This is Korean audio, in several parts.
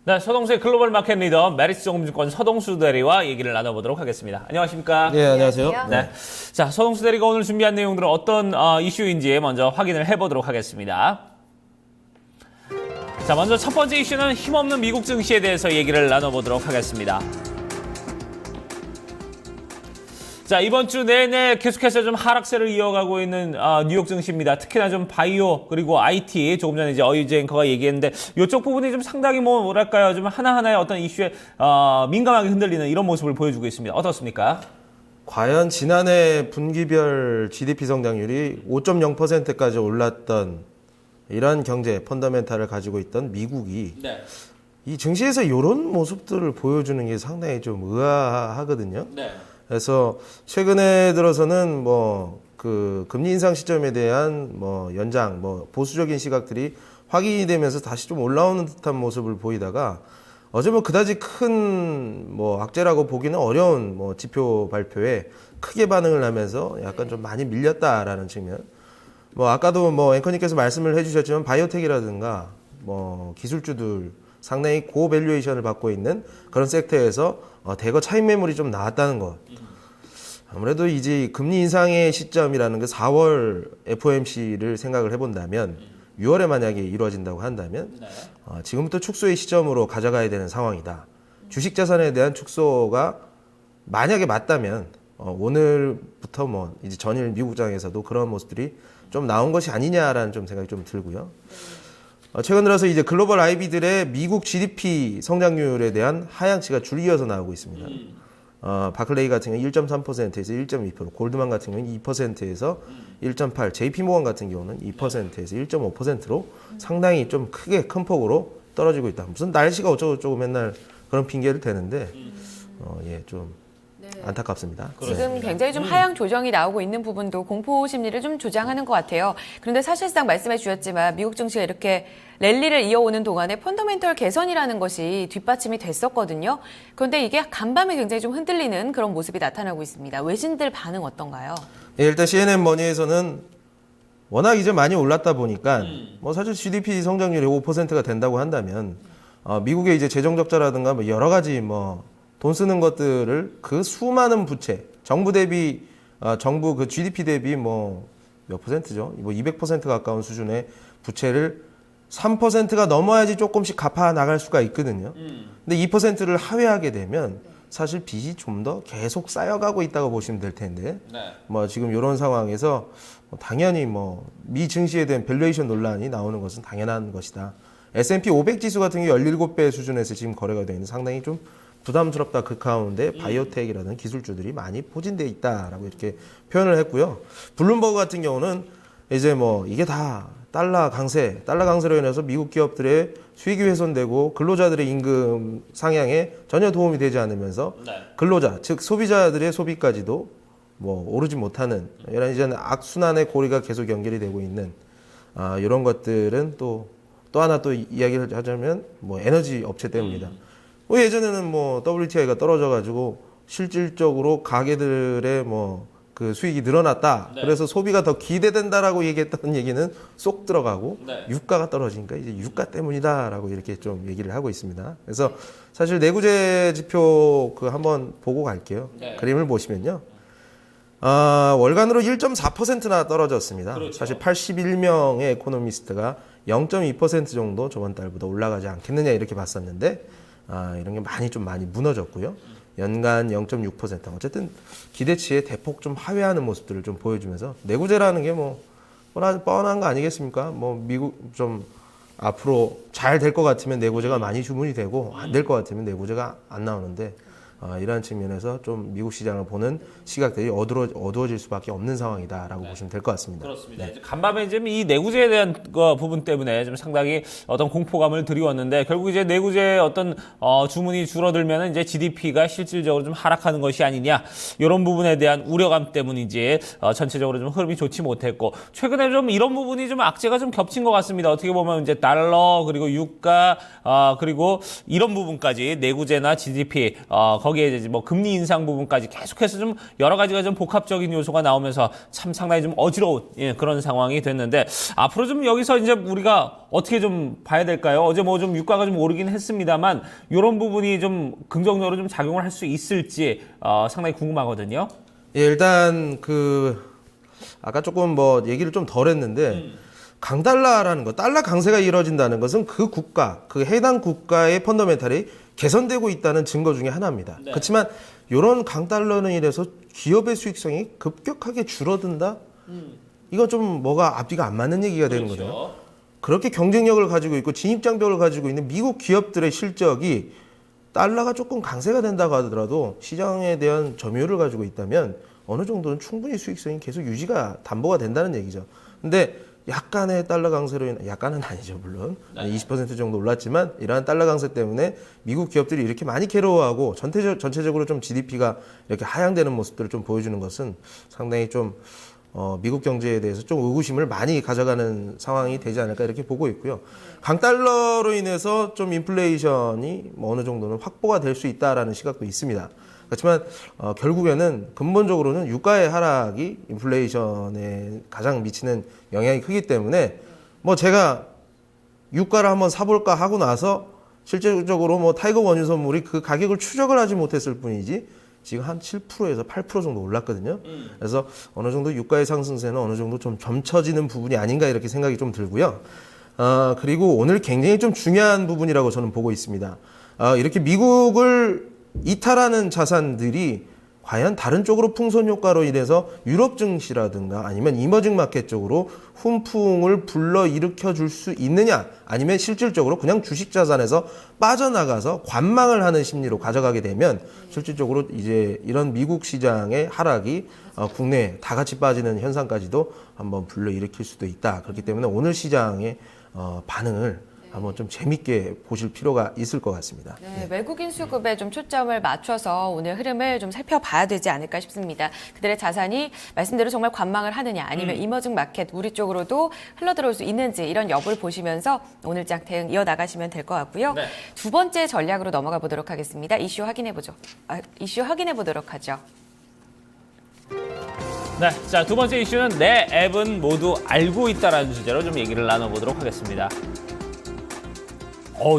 네, 서동수의 글로벌 마켓 리더 메리츠증권 서동수 대리와 얘기를 나눠보도록 하겠습니다. 안녕하십니까? 네, 안녕하세요. 네. 자, 서동수 대리가 오늘 준비한 내용들은 어떤 이슈인지 먼저 확인을 해보도록 하겠습니다. 자, 먼저 첫 번째 이슈는 힘없는 미국 증시에 대해서 얘기를 나눠보도록 하겠습니다. 자, 이번 주 내내 계속해서 좀 하락세를 이어가고 있는 뉴욕 증시입니다. 특히나 좀 바이오 그리고 IT, 조금 전에 이제 어이즈 앵커가 얘기했는데 이쪽 부분이 좀 상당히 뭐랄까요, 좀 하나하나의 어떤 이슈에 민감하게 흔들리는 이런 모습을 보여주고 있습니다. 어떻습니까? 과연 지난해 분기별 GDP 성장률이 5.0%까지 올랐던 이러한 경제 펀더멘탈을 가지고 있던 미국이 네. 이 증시에서 이런 모습들을 보여주는 게 상당히 좀 의아하거든요. 네. 그래서 최근에 들어서는 그 금리 인상 시점에 대한 연장, 보수적인 시각들이 확인이 되면서 다시 좀 올라오는 듯한 모습을 보이다가 어제 그다지 큰 악재라고 보기는 어려운 지표 발표에 크게 반응을 하면서 약간 좀 많이 밀렸다라는 측면. 아까도 앵커님께서 말씀을 해주셨지만 바이오텍이라든가 기술주들 상당히 고밸류에이션을 받고 있는 그런 섹터에서 대거 차익 매물이 좀 나왔다는 것. 아무래도 이제 금리 인상의 시점이라는 게 4월 FOMC를 생각을 해본다면 6월에 만약에 이루어진다고 한다면 지금부터 축소의 시점으로 가져가야 되는 상황이다. 주식 자산에 대한 축소가 만약에 맞다면 오늘부터 이제 전일 미국장에서도 그런 모습들이 좀 나온 것이 아니냐라는 좀 생각이 좀 들고요. 최근 들어서 이제 글로벌 IB들의 미국 GDP 성장률에 대한 하향치가 줄이어서 나오고 있습니다. 바클레이 같은 경우는 1.3%에서 1.2%, 골드만 같은 경우는 2%에서 1.8%, JP모건 같은 경우는 2%에서 1.5%로 상당히 좀 큰 폭으로 떨어지고 있다. 무슨 날씨가 어쩌고저쩌고 맨날 그런 핑계를 대는데 좀 안타깝습니다. 지금 굉장히 좀 하향 조정이 나오고 있는 부분도 공포 심리를 좀 조장하는 것 같아요. 그런데 사실상 말씀해 주셨지만 미국 증시가 이렇게 랠리를 이어오는 동안에 펀더멘털 개선이라는 것이 뒷받침이 됐었거든요. 그런데 이게 간밤에 굉장히 좀 흔들리는 그런 모습이 나타나고 있습니다. 외신들 반응 어떤가요? 일단 CNN 머니에서는 워낙 이제 많이 올랐다 보니까 사실 GDP 성장률이 5%가 된다고 한다면 미국의 이제 재정 적자라든가 여러 가지 돈 쓰는 것들을 그 수많은 부채, 정부 대비, 정부 그 GDP 대비 몇 퍼센트죠? 200% 가까운 수준의 부채를 3%가 넘어야지 조금씩 갚아 나갈 수가 있거든요. 근데 2%를 하회하게 되면 사실 빚이 좀 더 계속 쌓여가고 있다고 보시면 될 텐데, 지금 이런 상황에서 당연히 미 증시에 대한 밸류에이션 논란이 나오는 것은 당연한 것이다. S&P 500 지수 같은 게 17배 수준에서 지금 거래가 되어 있는 상당히 좀 부담스럽다. 그 가운데 바이오텍이라는 기술주들이 많이 포진되어 있다라고 이렇게 표현을 했고요. 블룸버그 같은 경우는 이제 이게 다 달러 강세로 인해서 미국 기업들의 수익이 훼손되고 근로자들의 임금 상향에 전혀 도움이 되지 않으면서 근로자, 즉 소비자들의 소비까지도 오르지 못하는 이런 이제 악순환의 고리가 계속 연결이 되고 있는 이런 것들은 또 하나 또 이야기를 하자면 에너지 업체 때문이다. 예전에는 WTI가 떨어져가지고 실질적으로 가게들의 그 수익이 늘어났다. 그래서 소비가 더 기대된다라고 얘기했던 얘기는 쏙 들어가고 유가가 떨어지니까 이제 유가 때문이다라고 이렇게 좀 얘기를 하고 있습니다. 그래서 사실 내구재 지표 한번 보고 갈게요. 그림을 보시면요. 월간으로 1.4%나 떨어졌습니다. 그렇죠. 사실 81명의 에코노미스트가 0.2% 정도 저번 달보다 올라가지 않겠느냐 이렇게 봤었는데 이런 게 많이 무너졌고요. 연간 0.6%. 어쨌든 기대치에 대폭 좀 하회하는 모습들을 좀 보여주면서 내구재라는 게 뻔한 거 아니겠습니까? 미국 좀 앞으로 잘 될 것 같으면 내구재가 많이 주문이 되고 안 될 것 같으면 내구재가 안 나오는데 이러한 측면에서 좀 미국 시장을 보는 시각들이 어두워질 수밖에 없는 상황이다라고 보시면 될 것 같습니다. 그렇습니다. 이제 간밤에 이제 이 내구재에 대한 부분 때문에 좀 상당히 어떤 공포감을 드리웠는데 결국 이제 내구재 어떤 주문이 줄어들면 이제 GDP가 실질적으로 좀 하락하는 것이 아니냐 이런 부분에 대한 우려감 때문인지 전체적으로 좀 흐름이 좋지 못했고 최근에 좀 이런 부분이 좀 악재가 좀 겹친 것 같습니다. 어떻게 보면 이제 달러 그리고 유가 그리고 이런 부분까지 내구재나 GDP 거기에 거기에 이제 뭐 금리 인상 부분까지 계속해서 좀 여러 가지가 좀 복합적인 요소가 나오면서 참 상당히 좀 어지러운 그런 상황이 됐는데 앞으로 좀 여기서 이제 우리가 어떻게 좀 봐야 될까요? 어제 뭐 좀 유가가 좀 오르긴 했습니다만 이런 부분이 좀 긍정적으로 좀 작용을 할 수 있을지 상당히 궁금하거든요. 예, 일단 아까 조금 뭐 얘기를 좀 덜 했는데 강달러라는 거, 달러 강세가 이루어진다는 것은 그 국가, 그 해당 국가의 펀더멘탈이 개선되고 있다는 증거 중에 하나입니다. 네. 그렇지만 이런 강달러는 이래서 기업의 수익성이 급격하게 줄어든다? 이건 좀 뭐가 앞뒤가 안 맞는 얘기가 되는 거죠. 그렇게 경쟁력을 가지고 있고 진입장벽을 가지고 있는 미국 기업들의 실적이 달러가 조금 강세가 된다고 하더라도 시장에 대한 점유율을 가지고 있다면 어느 정도는 충분히 수익성이 계속 유지가 담보가 된다는 얘기죠. 근데 약간의 달러 강세로 인해, 약간은 아니죠 물론 20% 정도 올랐지만 이러한 달러 강세 때문에 미국 기업들이 이렇게 많이 괴로워하고 전체적으로 좀 GDP가 이렇게 하향되는 모습들을 좀 보여주는 것은 상당히 좀 미국 경제에 대해서 좀 의구심을 많이 가져가는 상황이 되지 않을까 이렇게 보고 있고요. 강달러로 인해서 좀 인플레이션이 뭐 어느 정도는 확보가 될 수 있다라는 시각도 있습니다. 그렇지만 결국에는 근본적으로는 유가의 하락이 인플레이션에 가장 미치는 영향이 크기 때문에 뭐 제가 유가를 한번 사볼까 하고 나서 실질적으로 뭐 타이거 원유 선물이 그 가격을 추적을 하지 못했을 뿐이지 지금 한 7%에서 8% 정도 올랐거든요. 그래서 어느 정도 유가의 상승세는 어느 정도 좀 점쳐지는 부분이 아닌가 이렇게 생각이 좀 들고요. 그리고 오늘 굉장히 좀 중요한 부분이라고 저는 보고 있습니다. 이렇게 미국을 이탈하는 자산들이 과연 다른 쪽으로 풍선 효과로 인해서 유럽 증시라든가 아니면 이머징 마켓 쪽으로 훈풍을 불러일으켜 줄 수 있느냐, 아니면 실질적으로 그냥 주식 자산에서 빠져나가서 관망을 하는 심리로 가져가게 되면 실질적으로 이제 이런 미국 시장의 하락이 국내에 다 같이 빠지는 현상까지도 한번 불러일으킬 수도 있다. 그렇기 때문에 오늘 시장의 반응을 한번 좀 재밌게 보실 필요가 있을 것 같습니다. 네, 외국인 수급에 좀 초점을 맞춰서 오늘 흐름을 좀 살펴봐야 되지 않을까 싶습니다. 그들의 자산이 말씀대로 정말 관망을 하느냐 아니면 이머징 마켓 우리 쪽으로도 흘러들어올 수 있는지 이런 여부를 보시면서 오늘 장 대응 이어나가시면 될 것 같고요. 네. 두 번째 전략으로 넘어가 보도록 하겠습니다. 이슈 확인해 보도록 하죠. 네, 자, 두 번째 이슈는 내 앱은 모두 알고 있다라는 주제로 좀 얘기를 나눠보도록 하겠습니다.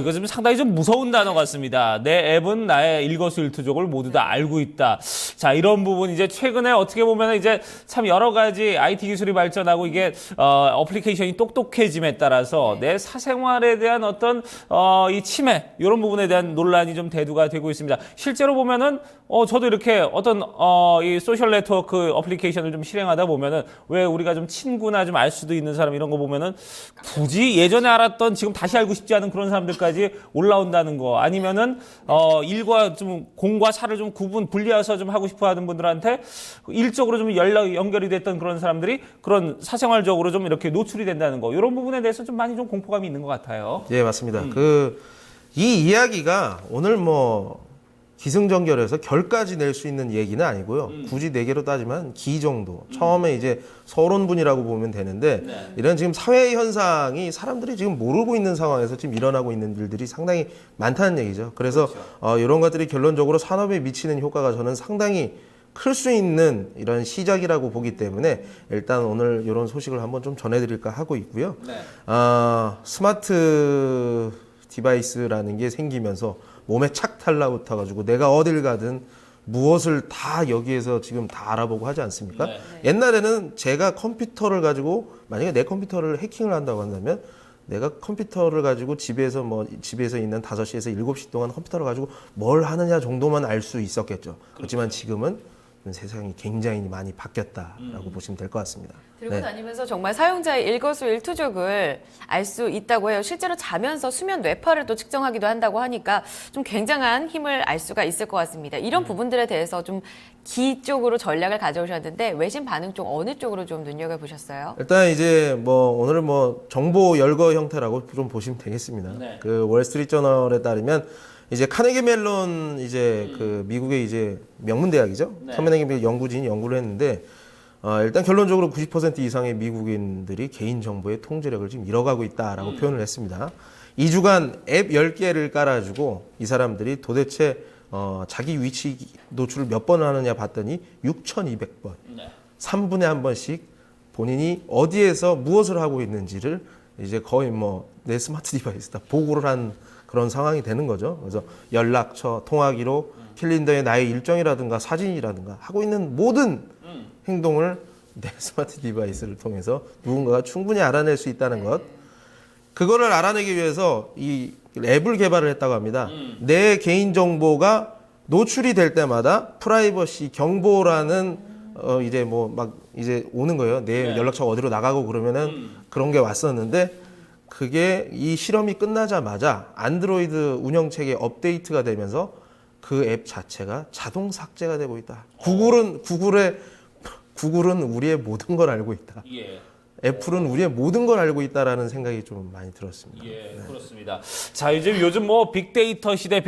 이거 좀 상당히 좀 무서운 단어 같습니다. 내 앱은 나의 일거수일투족을 모두 다 알고 있다. 자, 이런 부분 이제 최근에 어떻게 보면 이제 참 여러 가지 IT 기술이 발전하고 이게 어플리케이션이 똑똑해짐에 따라서 내 사생활에 대한 어떤 이 침해 이런 부분에 대한 논란이 좀 대두가 되고 있습니다. 실제로 보면은 저도 이렇게 어떤 이 소셜 네트워크 어플리케이션을 좀 실행하다 보면은 왜 우리가 좀 친구나 좀 알 수도 있는 사람 이런 거 보면은 굳이 예전에 알았던 지금 다시 알고 싶지 않은 그런 사람들까지 올라온다는 거, 아니면은 일과 좀 공과 사를 좀 분리해서 좀 하고 싶어 하는 분들한테 일적으로 좀 연결이 됐던 그런 사람들이 그런 사생활적으로 좀 이렇게 노출이 된다는 거, 이런 부분에 대해서 좀 많이 좀 공포감이 있는 것 같아요. 예, 맞습니다. 이 이야기가 오늘 뭐 기승전결해서 결까지 낼 수 있는 얘기는 아니고요. 굳이 네 개로 따지면 기 정도. 처음에 이제 서론분이라고 보면 되는데 이런 지금 사회 현상이 사람들이 지금 모르고 있는 상황에서 지금 일어나고 있는 일들이 상당히 많다는 얘기죠. 그래서 이런 것들이 결론적으로 산업에 미치는 효과가 저는 상당히 클 수 있는 이런 시작이라고 보기 때문에 일단 오늘 이런 소식을 한번 좀 전해드릴까 하고 있고요. 스마트 디바이스라는 게 생기면서 몸에 착 달라붙어가지고 내가 어딜 가든 무엇을 다 여기에서 지금 다 알아보고 하지 않습니까? 옛날에는 제가 컴퓨터를 가지고 만약에 내 컴퓨터를 해킹을 한다고 한다면 내가 컴퓨터를 가지고 집에서 있는 5시에서 7시 동안 컴퓨터를 가지고 뭘 하느냐 정도만 알 수 있었겠죠. 그렇지만 지금은 세상이 굉장히 많이 바뀌었다라고 보시면 될 것 같습니다. 들고 다니면서 정말 사용자의 일거수일투족을 알 수 있다고 해요. 실제로 자면서 수면 뇌파를 또 측정하기도 한다고 하니까 좀 굉장한 힘을 알 수가 있을 것 같습니다. 이런 부분들에 대해서 좀 기 쪽으로 전략을 가져오셨는데 외신 반응 쪽 어느 쪽으로 좀 눈여겨보셨어요? 일단 이제 오늘은 정보 열거 형태라고 좀 보시면 되겠습니다. 그 월스트리트저널에 따르면 이제 카네기 멜론 그 미국의 이제 명문 대학이죠. 카네기 멜론 연구진이 연구를 했는데 일단 결론적으로 90% 이상의 미국인들이 개인 정보의 통제력을 지금 잃어가고 있다라고 표현을 했습니다. 2주간 앱 10개를 깔아주고 이 사람들이 도대체 자기 위치 노출을 몇 번을 하느냐 봤더니 6,200번. 3분에 한 번씩 본인이 어디에서 무엇을 하고 있는지를 이제 거의 뭐 내 스마트 디바이스다 보고를 한 그런 상황이 되는 거죠. 그래서 연락처, 통화기록, 캘린더에 나의 일정이라든가 사진이라든가 하고 있는 모든 행동을 내 스마트 디바이스를 통해서 누군가가 충분히 알아낼 수 있다는 것. 그거를 알아내기 위해서 이 앱을 개발을 했다고 합니다. 내 개인정보가 노출이 될 때마다 프라이버시 경보라는 이제 뭐 막 이제 오는 거예요. 내 연락처가 어디로 나가고 그러면은 그런 게 왔었는데 그게 이 실험이 끝나자마자 안드로이드 운영체계 업데이트가 되면서 그 앱 자체가 자동 삭제가 되고 있다. 구글은 우리의 모든 걸 알고 있다. 애플은 우리의 모든 걸 알고 있다라는 생각이 좀 많이 들었습니다. 예, 그렇습니다. 자, 이제 요즘 뭐 빅데이터 시대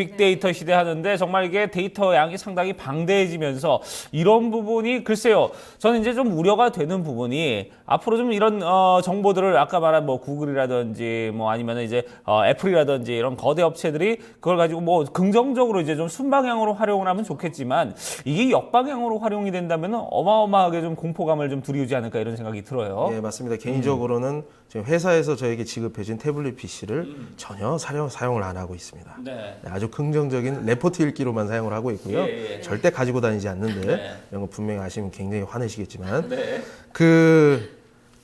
하는데 정말 이게 데이터 양이 상당히 방대해지면서 이런 부분이 글쎄요. 저는 이제 좀 우려가 되는 부분이 앞으로 좀 이런 정보들을 아까 말한 뭐 구글이라든지 뭐 아니면 이제 애플이라든지 이런 거대 업체들이 그걸 가지고 뭐 긍정적으로 이제 좀 순방향으로 활용을 하면 좋겠지만 이게 역방향으로 활용이 된다면 어마어마하게 좀 공포감을 좀 드리우지 않을까 이런 생각이 들어요. 예, 맞습니다. 개인적으로는 지금 회사에서 저에게 지급해준 태블릿 PC를 전혀 사용을 안 하고 있습니다. 네. 아주 긍정적인 레포트 읽기로만 사용을 하고 있고요. 예. 절대 가지고 다니지 않는데 네. 이런 거 분명히 아시면 굉장히 화내시겠지만 네.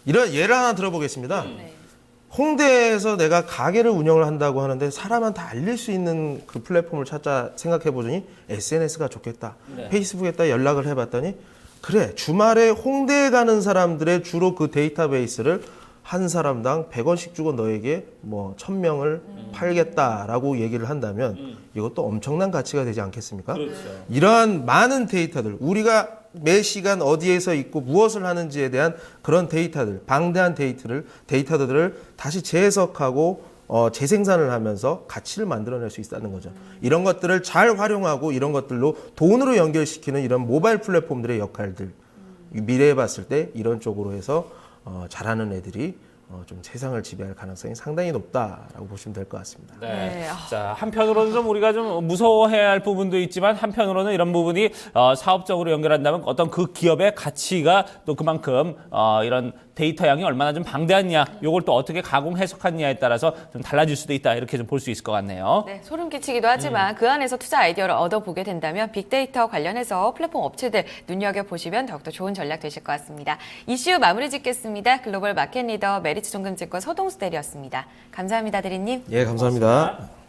이런 예를 하나 들어보겠습니다. 홍대에서 내가 가게를 운영을 한다고 하는데 사람한테 알릴 수 있는 그 플랫폼을 찾자 생각해보더니 SNS가 좋겠다. 네. 페이스북에다 연락을 해봤더니 그래 주말에 홍대에 가는 사람들의 주로 그 데이터베이스를 한 사람당 100원씩 주고 너에게 뭐 1000명을 팔겠다라고 얘기를 한다면 이것도 엄청난 가치가 되지 않겠습니까? 그렇죠. 이러한 많은 데이터들 우리가 매 시간 어디에서 있고 무엇을 하는지에 대한 그런 데이터들 방대한 데이터들을 다시 재해석하고 재생산을 하면서 가치를 만들어낼 수 있다는 거죠. 이런 것들을 잘 활용하고 이런 것들로 돈으로 연결시키는 이런 모바일 플랫폼들의 역할들 미래에 봤을 때 이런 쪽으로 해서 잘하는 애들이 좀 세상을 지배할 가능성이 상당히 높다라고 보시면 될 것 같습니다. 네. 자, 한편으로는 좀 우리가 좀 무서워해야 할 부분도 있지만 한편으로는 이런 부분이 사업적으로 연결한다면 어떤 그 기업의 가치가 또 그만큼 이런 데이터 양이 얼마나 좀 방대하냐, 이걸 또 어떻게 가공 해석하느냐에 따라서 좀 달라질 수도 있다 이렇게 좀 볼 수 있을 것 같네요. 네, 소름 끼치기도 하지만 그 안에서 투자 아이디어를 얻어보게 된다면 빅데이터 관련해서 플랫폼 업체들 눈여겨보시면 더욱더 좋은 전략 되실 것 같습니다. 이슈 마무리 짓겠습니다. 글로벌 마켓 리더 메리츠 종금증권 서동수 대리였습니다. 감사합니다, 대리님. 예, 감사합니다. 고맙습니다.